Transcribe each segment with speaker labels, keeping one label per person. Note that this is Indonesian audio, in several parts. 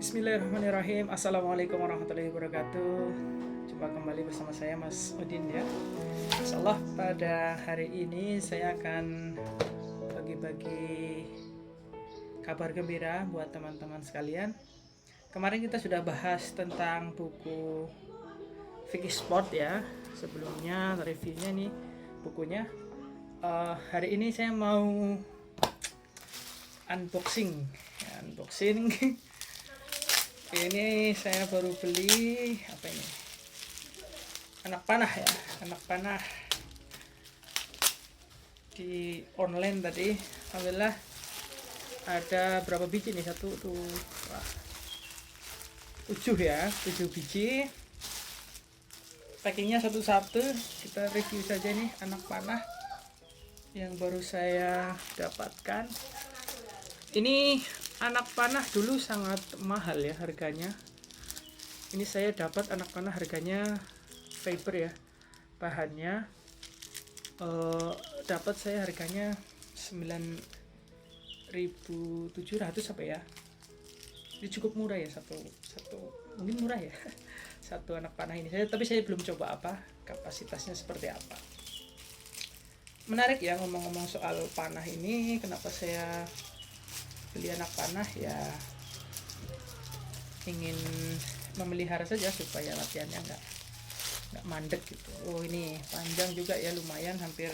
Speaker 1: Bismillahirrahmanirrahim. Assalamualaikum warahmatullahi wabarakatuh. Jumpa kembali bersama saya Mas Odin ya. Insyaallah pada hari ini saya akan bagi-bagi kabar gembira buat teman-teman sekalian. Kemarin kita sudah bahas tentang buku Fikih Sport ya. Sebelumnya reviewnya nih bukunya. Hari ini saya mau unboxing. Ini saya baru beli apa ini? Anak panah ya, anak panah di online tadi. Alhamdulillah ada berapa biji nih? Satu tuh, wah, 7 ya, 7 biji. Packingnya satu-satu. Kita review saja nih anak panah yang baru saya dapatkan. Ini anak panah dulu sangat mahal ya harganya. Ini saya dapat anak panah harganya fiber ya, bahannya dapat saya harganya 9.700 apa ya. Ini cukup murah ya, satu mungkin murah ya. Satu anak panah ini tapi saya belum coba apa kapasitasnya seperti apa. Menarik ya ngomong-ngomong soal panah ini, kenapa saya beli anak panah ya, ingin memelihara saja supaya latihannya nggak mandek gitu. Oh ini panjang juga ya, lumayan, hampir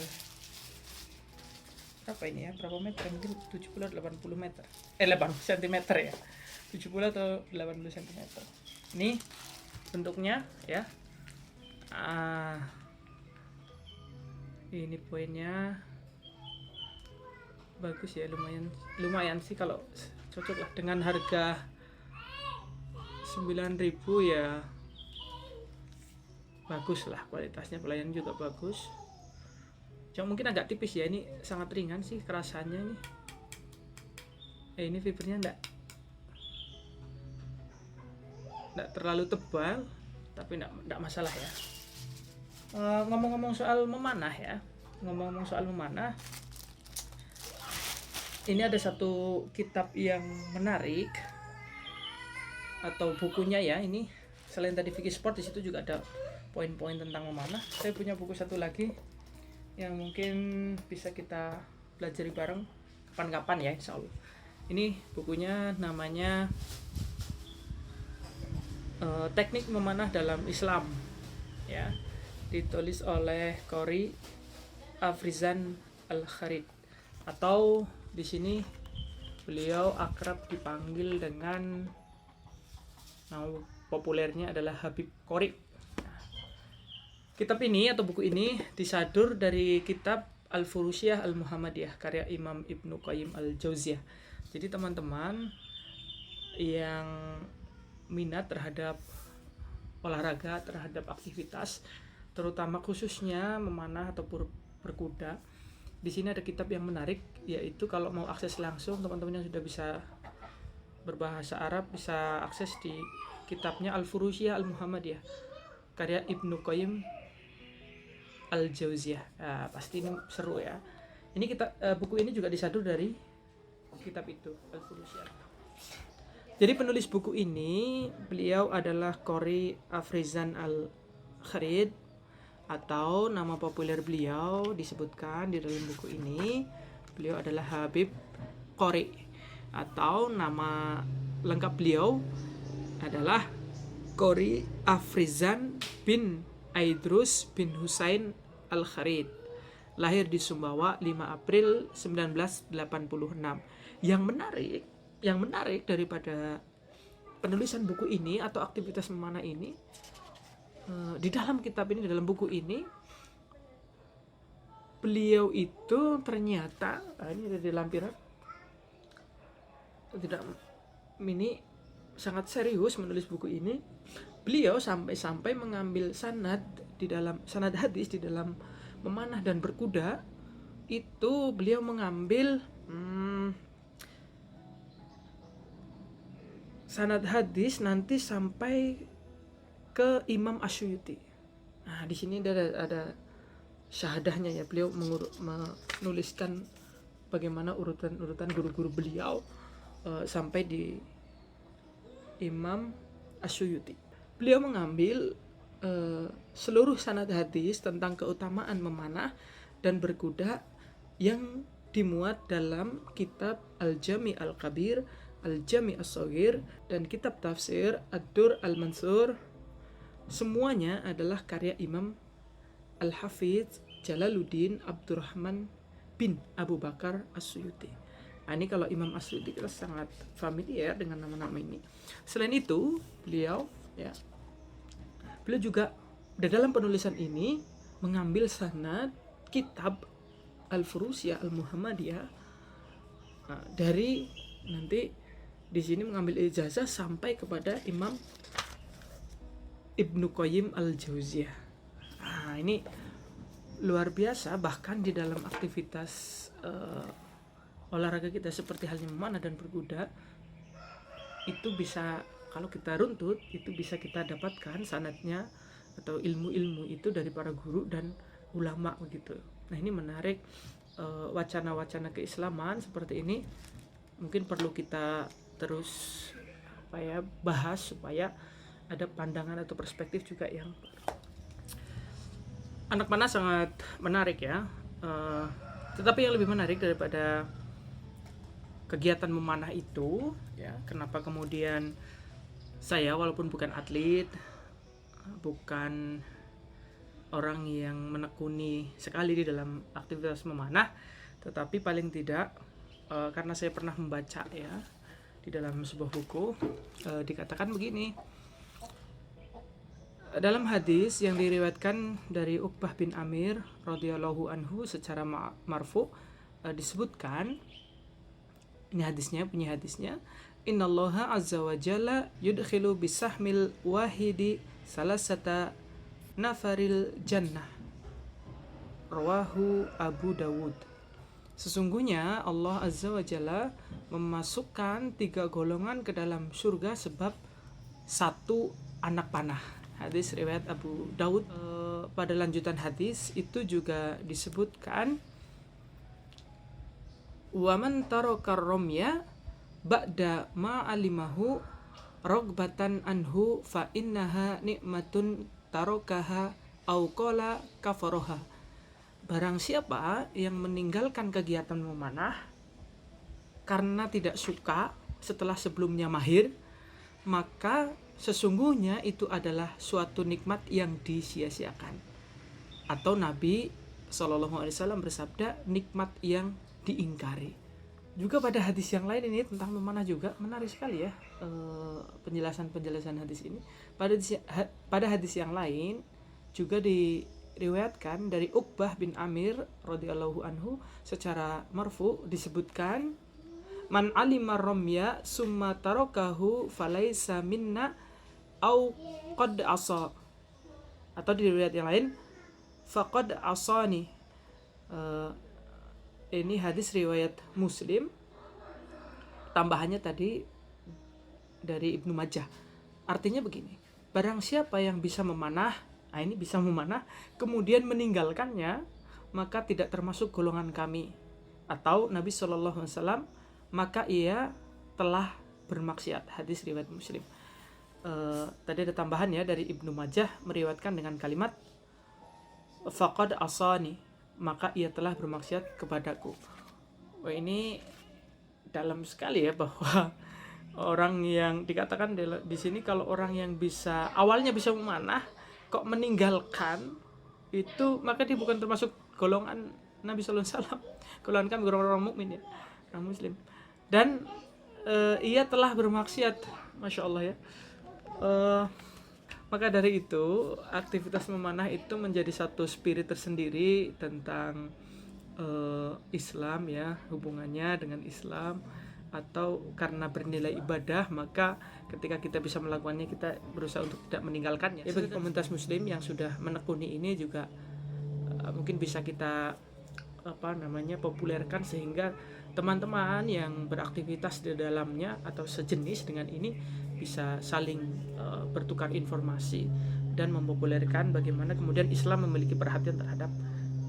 Speaker 1: berapa ini ya, berapa meter, mungkin 70 atau 80 meter 80 cm ya, 70 atau 80 cm. Ini bentuknya ya, ini poinnya bagus ya, lumayan sih, kalau cocok lah dengan harga 9.000 ya, bagus lah kualitasnya, pelayanan juga bagus. Cuma mungkin agak tipis ya, ini sangat ringan sih kerasanya ini. Ini fibernya enggak terlalu tebal, tapi enggak masalah ya. Ngomong-ngomong soal memanah ya, ini ada satu kitab yang menarik atau bukunya ya. Ini selain tadi Fikih Sport, di situ juga ada poin-poin tentang memanah. Saya punya buku satu lagi yang mungkin bisa kita pelajari bareng kapan-kapan ya, insya Allah. Ini bukunya namanya Teknik Memanah dalam Islam ya, ditulis oleh Qori Afrizan Al-Kharid, atau di sini beliau akrab dipanggil dengan nama populernya adalah Habib Qori. Kitab ini atau buku ini disadur dari kitab Al-Furusyah Al-Muhammadiyah karya Imam Ibnu Qayyim Al-Jauziyah. Jadi teman-teman yang minat terhadap olahraga, terhadap aktivitas, terutama khususnya memanah atau berkuda, di sini ada kitab yang menarik, yaitu kalau mau akses langsung, teman-teman yang sudah bisa berbahasa Arab bisa akses di kitabnya Al-Furusyah Al-Muhammadiyah karya Ibnu Qayyim Al-Jauziyah. Nah, pasti ini seru ya. Ini buku ini juga disadur dari kitab itu, Al-Furusyah. Jadi penulis buku ini beliau adalah Qori Afrizan Al-Kharid, atau nama populer beliau disebutkan di dalam buku ini, beliau adalah Habib Qori, atau nama lengkap beliau adalah Qori Afrizan bin Aidrus bin Husain Al-Kharid, lahir di Sumbawa 5 April 1986. Yang menarik daripada penulisan buku ini atau aktivitas memanah ini, di dalam kitab ini, di dalam buku ini, beliau itu ternyata ini ada di lampiran, tidak, ini sangat serius menulis buku ini. Beliau sampai mengambil sanad hadis di dalam memanah dan berkuda. Itu beliau mengambil sanad hadis nanti sampai ke Imam Asyuyuti. Nah, di sini ada syahadahnya ya. Beliau menuliskan bagaimana urutan guru-guru beliau sampai di Imam Asyuyuti. Beliau mengambil seluruh sanad hadis tentang keutamaan memanah dan berkuda yang dimuat dalam kitab Al-Jami' Al-Kabir, Al-Jami' As-Shaghir, dan kitab tafsir Ad-Dur Al-Mansur. Semuanya adalah karya Imam Al-Hafidz Jalaluddin Abdurrahman bin Abu Bakar As-Suyuti. Nah, ini kalau Imam As-Suyuti kita sangat familiar dengan nama-nama ini. Selain itu, beliau juga dalam penulisan ini mengambil sanad kitab Al-Furusiyah Al-Muhammadiyah dari nanti di sini mengambil ijazah sampai kepada Imam Ibnu Qayyim Al-Jauziyah. Nah, ini luar biasa, bahkan di dalam aktivitas olahraga kita seperti halnya memanah dan berkuda, itu bisa, kalau kita runtut, itu bisa kita dapatkan sanadnya atau ilmu-ilmu itu dari para guru dan ulama begitu. Nah, ini menarik. Wacana-wacana keislaman seperti ini mungkin perlu kita terus bahas supaya ada pandangan atau perspektif juga yang anak panah sangat menarik ya. Tetapi yang lebih menarik daripada kegiatan memanah itu ya, kenapa kemudian saya walaupun bukan atlet, bukan orang yang menekuni sekali di dalam aktivitas memanah, tetapi paling tidak karena saya pernah membaca ya di dalam sebuah buku, dikatakan begini. Dalam hadis yang diriwayatkan dari Uqbah bin Amir radhiyallahu anhu secara marfu, disebutkan, ini hadisnya, punya hadisnya, innallaha azza wa jalla yudkhilu bisahmil wahidi salasata nafaril jannah, rawahu Abu Dawud. Sesungguhnya Allah azza wa jalla memasukkan 3 golongan ke dalam surga sebab 1 anak panah. Hadis riwayat Abu Daud. Pada lanjutan hadis itu juga disebutkan, wa man taraka ramya ba'da ma alimahu ragbatan anhu fa innaha nikmatun tarakaha au qala kafaroha. Barang siapa yang meninggalkan kegiatan memanah karena tidak suka setelah sebelumnya mahir, maka sesungguhnya itu adalah suatu nikmat yang disia-siakan. Atau Nabi SAW bersabda, nikmat yang diingkari. Juga pada hadis yang lain ini tentang memanah juga menarik sekali ya, penjelasan hadis ini. Pada hadis yang lain juga diriwayatkan dari Uqbah bin Amir radhiyallahu anhu secara marfu, disebutkan, man alima ramya summa tarakahu falaisa minna au qad asa. Atau di riwayat yang lain, faqad asani. Ini hadis riwayat Muslim, tambahannya tadi dari Ibnu Majah. Artinya begini, barang siapa yang bisa memanah, ini bisa memanah, kemudian meninggalkannya, maka tidak termasuk golongan kami. Atau Nabi SAW, maka ia telah bermaksiat. Hadis riwayat Muslim. Tadi ada tambahan ya dari Ibnu Majah, meriwayatkan dengan kalimat faqad asani, maka ia telah bermaksiat kepadaku. Wah, ini dalam sekali ya, bahwa orang yang dikatakan di sini, kalau orang yang awalnya bisa memanah kok meninggalkan itu, maka dia bukan termasuk golongan Nabi sallallahu alaihi wasallam. Golongan kami orang mukmin ya, orang muslim. Dan ia telah bermaksiat, Masya Allah ya. Maka dari itu, aktivitas memanah itu menjadi satu spirit tersendiri tentang Islam ya, hubungannya dengan Islam, atau karena bernilai ibadah, maka ketika kita bisa melakukannya, kita berusaha untuk tidak meninggalkannya. Ya, bagi komunitas muslim yang sudah menekuni ini juga mungkin bisa kita populerkan, sehingga teman-teman yang beraktivitas di dalamnya atau sejenis dengan ini bisa saling bertukar informasi dan mempopulerkan bagaimana kemudian Islam memiliki perhatian terhadap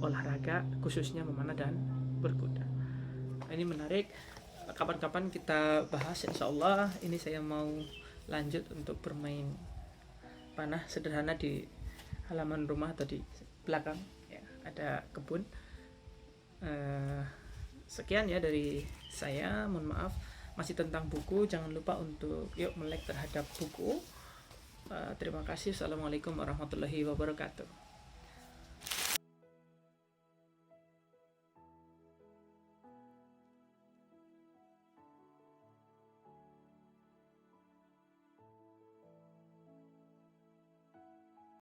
Speaker 1: olahraga, khususnya memanah dan berkuda. Ini menarik, kapan-kapan kita bahas insyaallah. Ini saya mau lanjut untuk bermain panah sederhana di halaman rumah atau di belakang ya, ada kebun. Sekian ya dari saya, mohon maaf masih tentang buku. Jangan lupa untuk yuk melek terhadap buku. Terima kasih. Assalamualaikum warahmatullahi wabarakatuh.